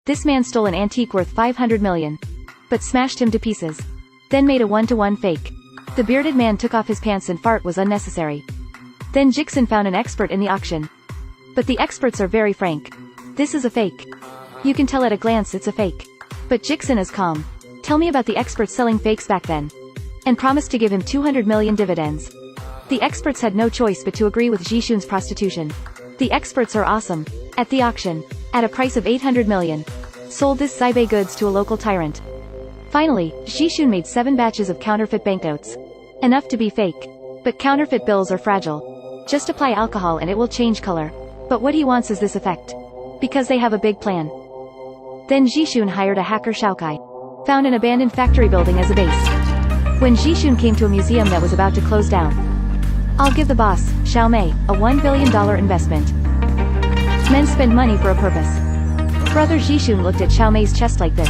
This man stole an antique worth 500 million. But smashed him to pieces. Then made a one-to-one fake. The bearded man took off his pants and fart was unnecessary. Then Ji-hyuk found an expert in the auction. But the experts are very frank. This is a fake. You can tell at a glance it's a fake. But Ji-hyuk is calm. Tell me about the experts selling fakes back then. And promised to give him 200 million dividends. The experts had no choice but to agree with Ji-hyuk's prostitution. The experts are awesome. At the auction, at a price of 800 million, sold this Zaibe goods to a local tyrant. Finally, Ji-hyuk made 7 batches of counterfeit banknotes. Enough to be fake. But counterfeit bills are fragile. Just apply alcohol and it will change color. But what he wants is this effect. Because they have a big plan. Then Ji-hyuk hired a hacker Xiaokai. Found an abandoned factory building as a base. When Ji-hyuk came to a museum that was about to close down. I'll give the boss, Xiaomei, a $1 billion investment. Men spend money for a purpose. Brother Ji-hyuk looked at Xiaomei's chest like this.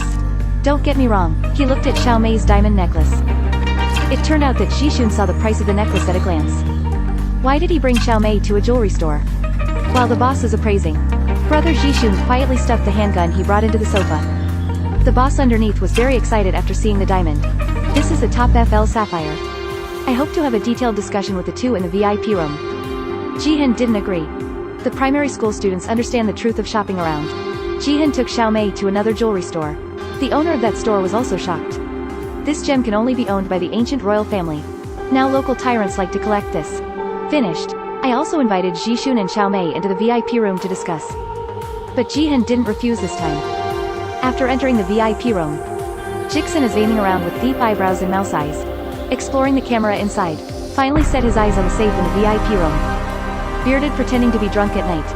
Don't get me wrong, he looked at Xiaomei's diamond necklace. It turned out that Ji-hyuk saw the price of the necklace at a glance. Why did he bring Xiaomei to a jewelry store? While the boss is appraising, brother Ji-hyuk quietly stuffed the handgun he brought into the sofa. The boss underneath was very excited after seeing the diamond. This is the top FL sapphire. I hope to have a detailed discussion with the two in the VIP room. Ji-hyuk didn't agree. The primary school students understand the truth of shopping around. Ji-hyuk took Xiaomei to another jewelry store. The owner of that store was also shocked. This gem can only be owned by the ancient royal family. Now local tyrants like to collect this. Finished. I also invited Ji-hyuk and Xiaomei into the VIP room to discuss. But Ji-hyuk didn't refuse this time. After entering the VIP room, Ji-hyuk is aiming around with deep eyebrows and mouse eyes. Exploring the camera inside. Finally set his eyes on the safe in the VIP room. Bearded pretending to be drunk at night.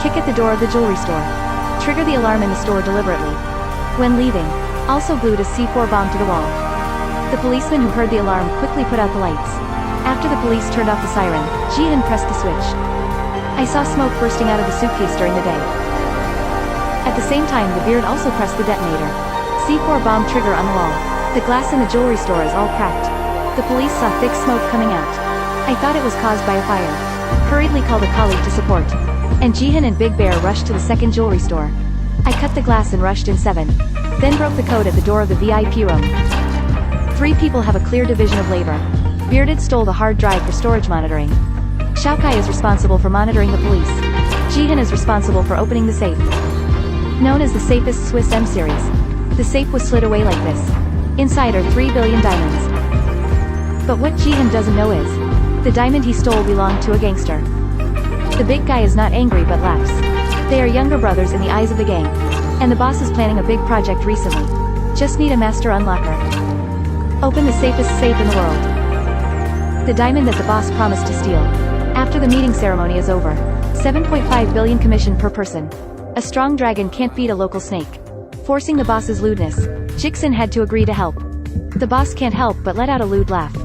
Kick at the door of the jewelry store. Trigger the alarm in the store deliberately. When leaving, also glued a C4 bomb to the wall. The policeman who heard the alarm quickly put out the lights. After the police turned off the siren, Ji-hyuk pressed the switch. I saw smoke bursting out of the suitcase during the day. At the same time the beard also pressed the detonator. C4 bomb trigger on the wall. The glass in the jewelry store is all cracked. The police saw thick smoke coming out. I thought it was caused by a fire. Hurriedly called a colleague to support. And Ji-hyuk and Big Bear rushed to the second jewelry store. I cut the glass and rushed in 7. Then broke the code at the door of the VIP room. 3 people have a clear division of labor. Bearded stole the hard drive for storage monitoring. Xiaokai is responsible for monitoring the police. Ji-hyuk is responsible for opening the safe. Known as the safest Swiss M series. The safe was slid away like this. Inside are 3 billion diamonds. But what Ji-hyuk doesn't know is, the diamond he stole belonged to a gangster. The big guy is not angry but laughs. They are younger brothers in the eyes of the gang. And the boss is planning a big project recently. Just need a master unlocker. Open the safest safe in the world. The diamond that the boss promised to steal. After the meeting ceremony is over. 7.5 billion commission per person. A strong dragon can't beat a local snake. Forcing the boss's lewdness, Ji-hyuk had to agree to help. The boss can't help but let out a lewd laugh.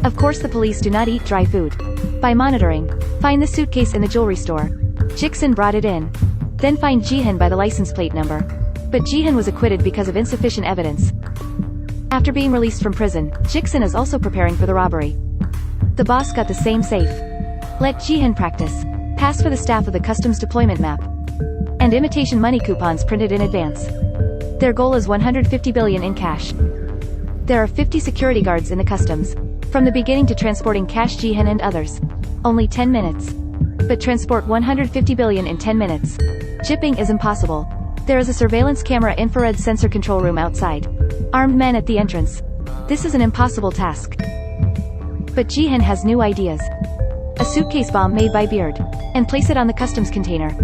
Of course the police do not eat dry food. By monitoring, find the suitcase in the jewelry store. Ji-hyuk brought it in. Then find Ji-hyuk by the license plate number. But Ji-hyuk was acquitted because of insufficient evidence. After being released from prison, Ji-hyuk is also preparing for the robbery. The boss got the same safe. Let Ji-hyuk practice. Pass for the staff of the customs deployment map. And imitation money coupons printed in advance. Their goal is 150 billion in cash. There are 50 security guards in the customs. From the beginning to transporting cash Ji-hyuk and others. Only 10 minutes. But transport 150 billion in 10 minutes. Jipping is impossible. There is a surveillance camera infrared sensor control room outside. Armed men at the entrance. This is an impossible task. But Ji-hyuk has new ideas. A suitcase bomb made by Beard. And place it on the customs container.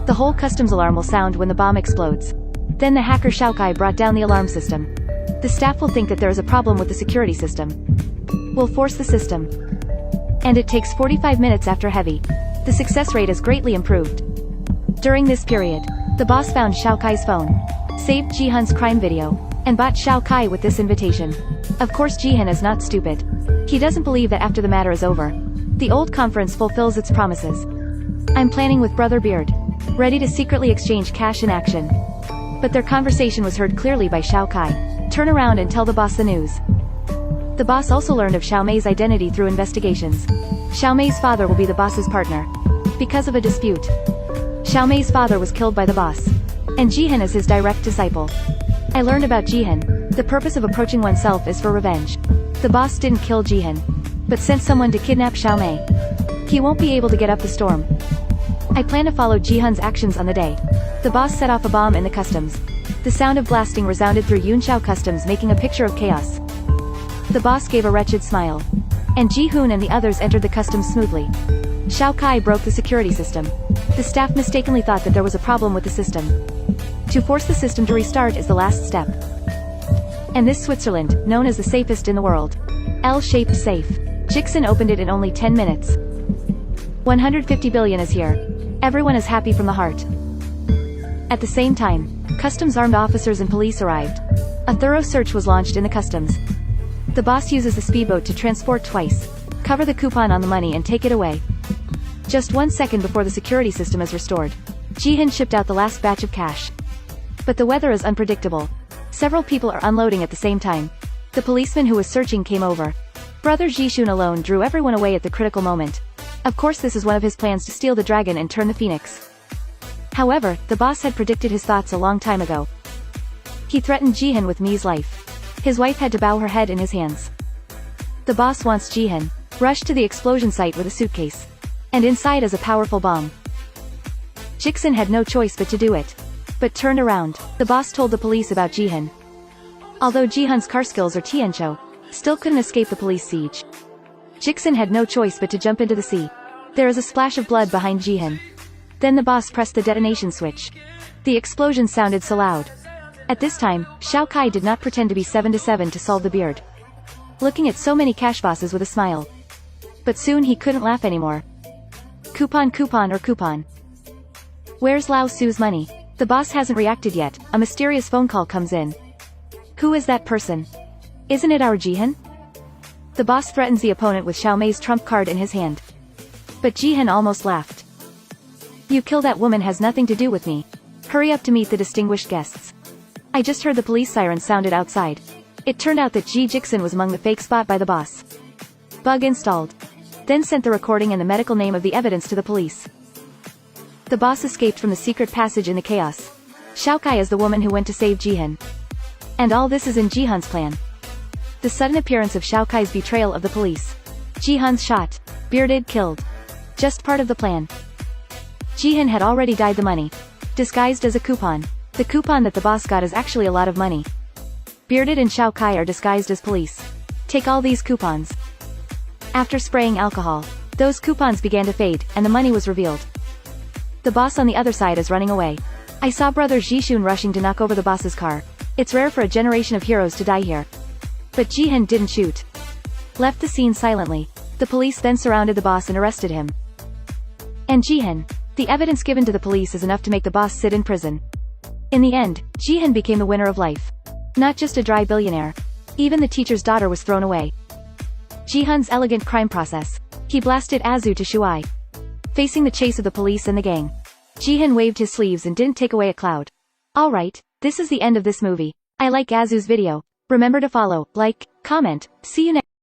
The whole customs alarm will sound when the bomb explodes. Then the hacker Xiaokai brought down the alarm system. The staff will think that there is a problem with the security system. Will force the system. And it takes 45 minutes after heavy. The success rate is greatly improved. During this period, the boss found Xiaokai's phone. Saved Ji-hyun's crime video. And bought Xiaokai with this invitation. Of course Ji-hyuk is not stupid. He doesn't believe that after the matter is over, the old conference fulfills its promises. I'm planning with Brother Beard. Ready to secretly exchange cash in action. But their conversation was heard clearly by Xiaokai. Turn around and tell the boss the news. The boss also learned of Xiaomei's identity through investigations. Xiaomei's father will be the boss's partner. Because of a dispute. Xiaomei's father was killed by the boss. and Ji-hyun is his direct disciple. I learned about Ji-hyun. The purpose of approaching oneself is for revenge. The boss didn't kill Ji-hyun, but sent someone to kidnap Xiaomei. He won't be able to get up the storm. I plan to follow Ji-hyun's actions on the day. The boss set off a bomb in the customs. The sound of blasting resounded through Yeong-cheol customs, making a picture of chaos. The boss gave a wretched smile. And Ji-hyun and the others entered the customs smoothly. Xiao Kai broke the security system. The staff mistakenly thought that there was a problem with the system. To force the system to restart is the last step. And this Switzerland, known as the safest in the world. L-shaped safe. Jikson opened it in only 10 minutes. 150 billion is here. Everyone is happy from the heart. At the same time, customs armed officers and police arrived. A thorough search was launched in the customs. The boss uses the speedboat to transport twice, cover the coupon on the money and take it away. Just 1 second before the security system is restored, Ji-hyun shipped out the last batch of cash. But the weather is unpredictable. Several people are unloading at the same time. The policeman who was searching came over. Brother Ji-hyun alone drew everyone away at the critical moment. Of course, this is one of his plans to steal the dragon and turn the phoenix. However, the boss had predicted his thoughts a long time ago. He threatened Ji-hyun with Mi's life. His wife had to bow her head in his hands. The boss wants Ji-hyun rushed to the explosion site with a suitcase. And inside is a powerful bomb. Jikson had no choice but to do it. But turned around, the boss told the police about Ji-hyun. Although Ji-hyun's car skills are Tiancho, still couldn't escape the police siege. Jikson had no choice but to jump into the sea. There is a splash of blood behind Ji-hyun. Then the boss pressed the detonation switch. The explosion sounded so loud. At this time, Xiao Kai did not pretend to be 7-7 to solve the beard. Looking at so many cash bosses with a smile. But soon he couldn't laugh anymore. Coupon or coupon. Where's Lao Su's money? The boss hasn't reacted yet. A mysterious phone call comes in. Who is that person? Isn't it our Ji-hyun? The boss threatens the opponent with Xiaomei's trump card in his hand. But Ji-hyun almost laughed. You kill that woman has nothing to do with me. Hurry up to meet the distinguished guests. I just heard the police siren sounded outside. It turned out that Jikson was among the fake spot by the boss. Bug installed. Then sent the recording and the medical name of the evidence to the police. The boss escaped from the secret passage in the chaos. Xiao Kai is the woman who went to save Ji-hyun. And all this is in Ji-hyun's plan. The sudden appearance of Xiao Kai's betrayal of the police. Ji-hyun's shot. Bearded killed. Just part of the plan. Ji-hyun had already dyed the money. Disguised as a coupon. The coupon that the boss got is actually a lot of money. Bearded and Xiao Kai are disguised as police. Take all these coupons. After spraying alcohol, those coupons began to fade, and the money was revealed. The boss on the other side is running away. I saw brother Ji-hyun rushing to knock over the boss's car. It's rare for a generation of heroes to die here. But Ji-hyun didn't shoot. Left the scene silently. The police then surrounded the boss and arrested him. And Ji-hyun. The evidence given to the police is enough to make the boss sit in prison. In the end, Ji-hyun became the winner of life. Not just a dry billionaire. Even the teacher's daughter was thrown away. Ji-hyun's elegant crime process. He blasted Azu to Shuai. Facing the chase of the police and the gang. Ji-hyun waved his sleeves and didn't take away a cloud. Alright, this is the end of this movie. I like Azu's video. Remember to follow, like, comment, see you next